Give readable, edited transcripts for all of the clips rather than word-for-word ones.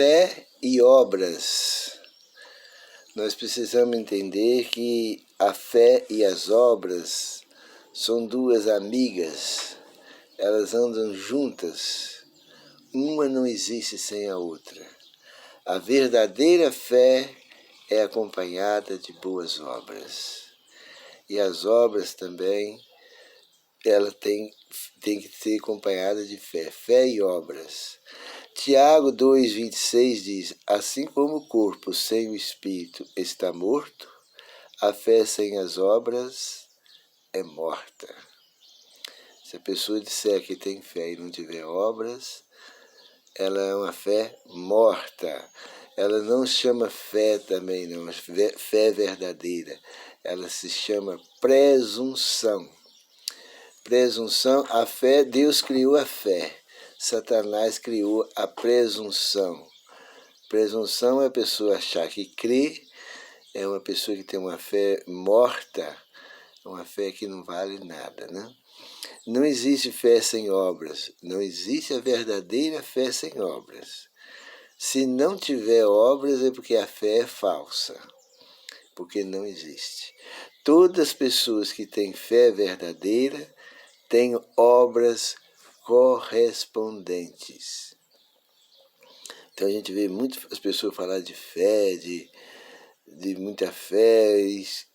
Fé e obras. Nós precisamos entender que a fé e as obras são duas amigas, elas andam juntas, uma não existe sem a outra. A verdadeira fé é acompanhada de boas obras. E as obras também, ela tem que ser acompanhada de fé, fé e obras. Tiago 2,26 diz, assim como o corpo sem o espírito está morto, a fé sem as obras é morta. Se a pessoa disser que tem fé e não tiver obras, ela é uma fé morta. Ela não se chama fé também, não, fé verdadeira. Ela se chama presunção. Presunção, a fé, Deus criou a fé. Satanás criou a presunção. Presunção é a pessoa achar que crê, é uma pessoa que tem uma fé morta, uma fé que não vale nada, né? Não existe fé sem obras, não existe a verdadeira fé sem obras. Se não tiver obras é porque a fé é falsa, porque não existe. Todas as pessoas que têm fé verdadeira têm obras correspondentes. Então a gente vê muitas pessoas falar de fé, de muita fé,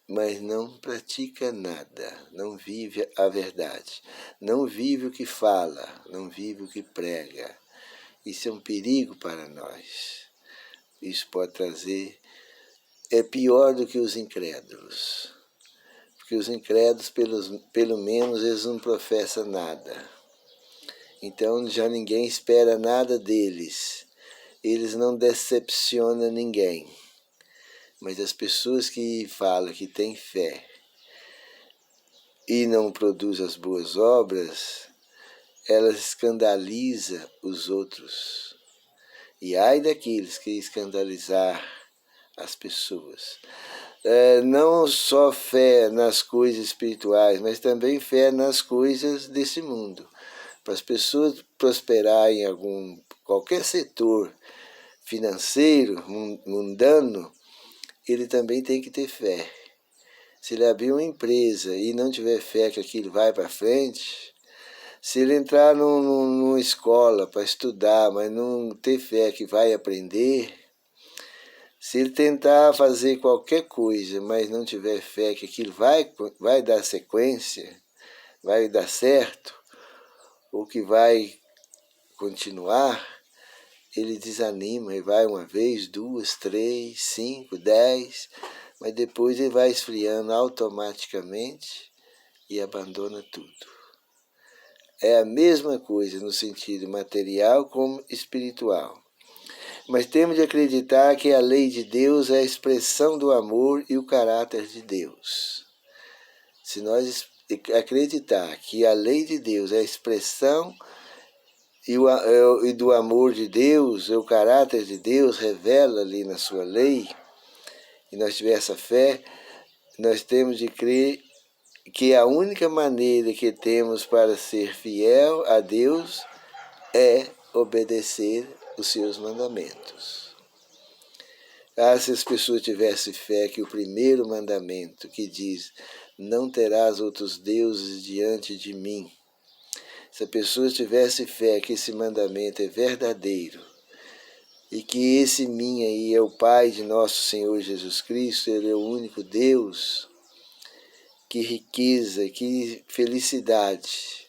mas não pratica nada, não vive a verdade, não vive o que fala, não vive o que prega. Isso é um perigo para nós. Isso pode trazer, é pior do que os incrédulos, porque os incrédulos, pelo menos, eles não professam nada. Então já ninguém espera nada deles. Eles não decepcionam ninguém. Mas as pessoas que falam que têm fé e não produzem as boas obras, elas escandalizam os outros. E ai daqueles que escandalizar as pessoas. Não só fé nas coisas espirituais, mas também fé nas coisas desse mundo. Para as pessoas prosperarem em qualquer setor financeiro, mundano, ele também tem que ter fé. Se ele abrir uma empresa e não tiver fé que aquilo vai para frente, se ele entrar numa escola para estudar, mas não ter fé que vai aprender, se ele tentar fazer qualquer coisa, mas não tiver fé que aquilo vai dar sequência, vai dar certo, ou que vai continuar, ele desanima e vai uma vez, duas, 3, 5, 10, mas depois ele vai esfriando automaticamente e abandona tudo. É a mesma coisa no sentido material como espiritual. Mas temos de acreditar que a lei de Deus é a expressão do amor e o caráter de Deus. Se nós acreditar que a lei de Deus é a expressão e do amor de Deus, o caráter de Deus revela ali na sua lei, e nós tiver essa fé, nós temos de crer que a única maneira que temos para ser fiel a Deus é obedecer os seus mandamentos. Se as pessoas tivessem fé que o primeiro mandamento que diz, não terás outros deuses diante de mim, se a pessoa tivesse fé que esse mandamento é verdadeiro e que esse mim aí é o Pai de nosso Senhor Jesus Cristo, Ele é o único Deus, que riqueza, que felicidade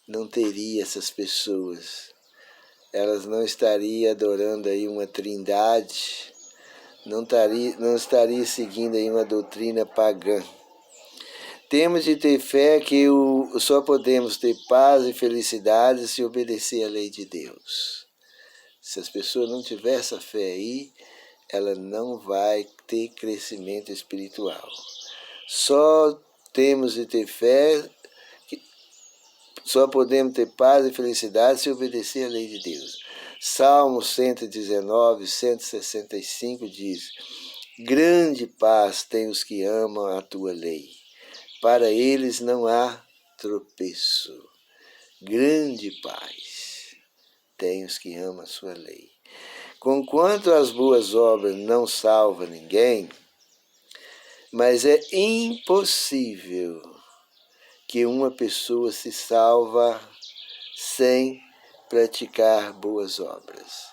não teria essas pessoas. Elas não estariam adorando aí uma trindade, não estaria seguindo aí uma doutrina pagã. Temos de ter fé que só podemos ter paz e felicidade se obedecer à lei de Deus. Se as pessoas não tiverem essa fé aí, ela não vai ter crescimento espiritual. Só temos de ter fé, só podemos ter paz e felicidade se obedecer à lei de Deus. Salmo 119, 165 diz, grande paz tem os que amam a tua lei. Para eles não há tropeço. Grande paz tem os que amam a sua lei. Conquanto as boas obras não salvam ninguém, mas é impossível que uma pessoa se salva sem praticar boas obras.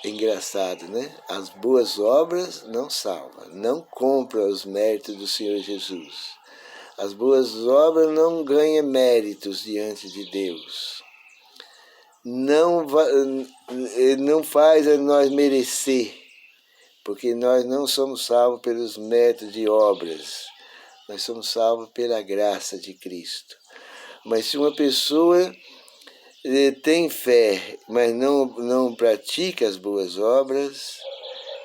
É engraçado, né? As boas obras não salvam, não compram os méritos do Senhor Jesus. As boas obras não ganham méritos diante de Deus. Não faz a nós merecer, porque nós não somos salvos pelos méritos de obras. Nós somos salvos pela graça de Cristo. Mas se uma pessoa tem fé, mas não pratica as boas obras,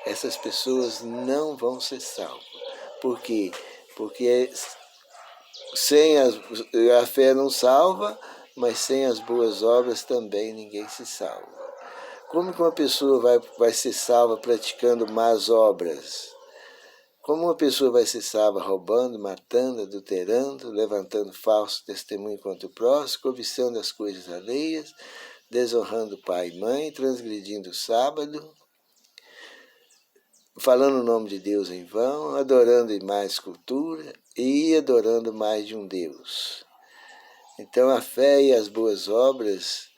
essas pessoas não vão ser salvas. Por quê? Porque a fé não salva, mas sem as boas obras também ninguém se salva. Como que uma pessoa vai ser salva praticando más obras? Como uma pessoa vai ser salva roubando, matando, adulterando, levantando falso testemunho contra o próximo, cobiçando as coisas alheias, desonrando pai e mãe, transgredindo o sábado, falando o nome de Deus em vão, adorando em mais escultura e adorando mais de um Deus? Então a fé e as boas obras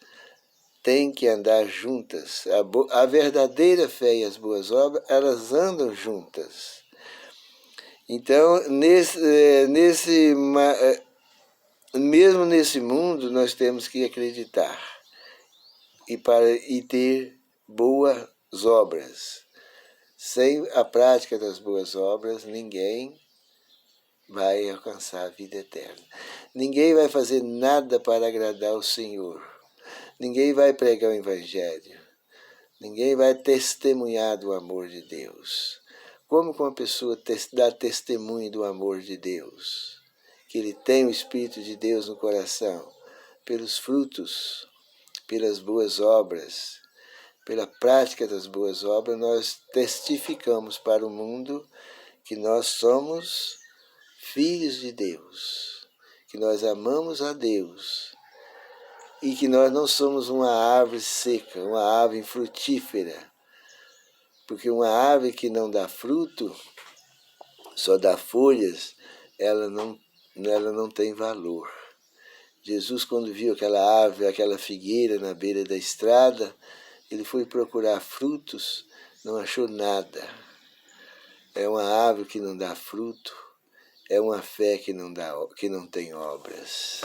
têm que andar juntas. A verdadeira fé e as boas obras, elas andam juntas. Então, mesmo nesse mundo, nós temos que acreditar e ter boas obras. Sem a prática das boas obras, ninguém vai alcançar a vida eterna. Ninguém vai fazer nada para agradar o Senhor. Ninguém vai pregar o Evangelho. Ninguém vai testemunhar do amor de Deus. Como que uma pessoa dá testemunho do amor de Deus? Que ele tem o Espírito de Deus no coração. Pelos frutos, pelas boas obras, pela prática das boas obras, nós testificamos para o mundo que nós somos filhos de Deus, que nós amamos a Deus e que nós não somos uma árvore seca, uma árvore infrutífera, porque uma árvore que não dá fruto, só dá folhas, ela não tem valor. Jesus, quando viu aquela árvore, aquela figueira na beira da estrada, ele foi procurar frutos, não achou nada. É uma árvore que não dá fruto, é uma fé que não tem obras.